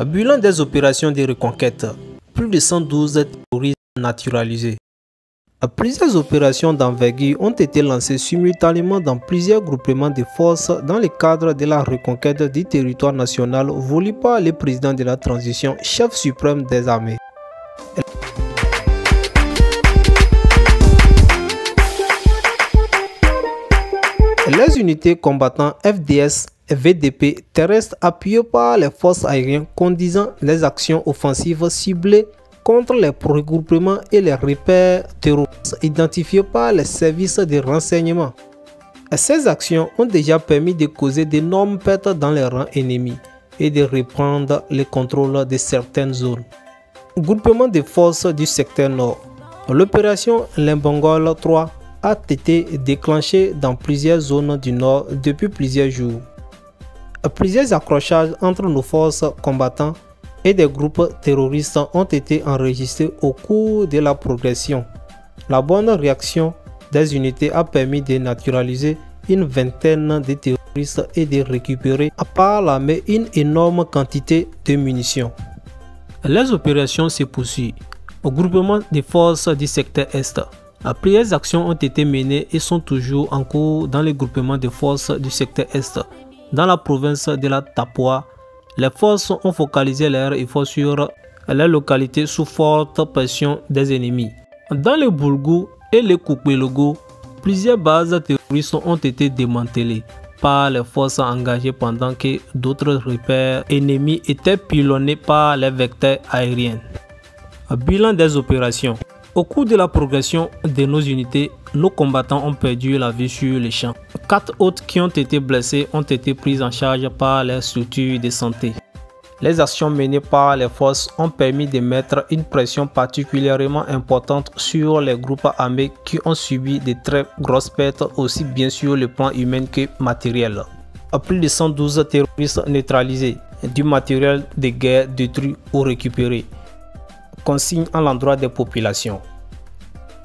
Bilan des opérations de reconquête, plus de 112 terroristes naturalisés. Plusieurs opérations d'envergure ont été lancées simultanément dans plusieurs groupements de forces dans le cadre de la reconquête du territoire national voulu par le président de la transition, chef suprême des armées. Les unités combattantes FDS et VDP terrestres appuyées par les forces aériennes conduisant les actions offensives ciblées contre les regroupements et les repères terroristes identifiés par les services de renseignement. Ces actions ont déjà permis de causer d'énormes pertes dans les rangs ennemis et de reprendre le contrôle de certaines zones. Groupement de forces du secteur nord. L'opération Limbongol 3 a été déclenchée dans plusieurs zones du nord depuis plusieurs jours. Plusieurs accrochages entre nos forces combattantes et des groupes terroristes ont été enregistrés au cours de la progression. La bonne réaction des unités a permis de naturaliser une vingtaine de terroristes et de récupérer par l'armée une énorme quantité de munitions. Les opérations se poursuivent. Au groupement des forces du secteur Est, plusieurs actions ont été menées et sont toujours en cours dans le groupement des forces du secteur Est. Dans la province de la Tapua, les forces ont focalisé leurs efforts sur les localités sous forte pression des ennemis. Dans le Boulgou et le Koupelogo, plusieurs bases terroristes ont été démantelées par les forces engagées pendant que d'autres repères ennemis étaient pilonnés par les vecteurs aériens. Bilan des opérations. Au cours de la progression de nos unités, nos combattants ont perdu la vie sur les champs. 4 autres qui ont été blessés ont été pris en charge par les structures de santé. Les actions menées par les forces ont permis de mettre une pression particulièrement importante sur les groupes armés qui ont subi de très grosses pertes aussi bien sur le plan humain que matériel. Plus de 112 terroristes neutralisés, du matériel de guerre détruit ou récupéré. Consigne à l'endroit des populations.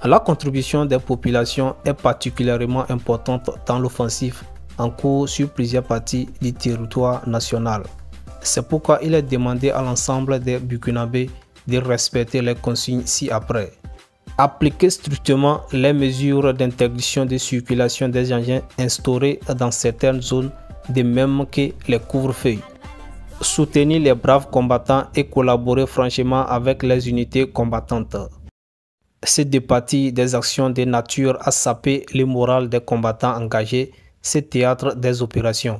La contribution des populations est particulièrement importante dans l'offensive en cours sur plusieurs parties du territoire national. C'est pourquoi il est demandé à l'ensemble des Burkinabés de respecter les consignes ci-après. Appliquer strictement les mesures d'interdiction de circulation des engins instaurées dans certaines zones, de même que les couvre-feux. Soutenir les braves combattants et collaborer franchement avec les unités combattantes. C'est de partir des actions de nature à saper le moral des combattants engagés, c'est théâtre des opérations.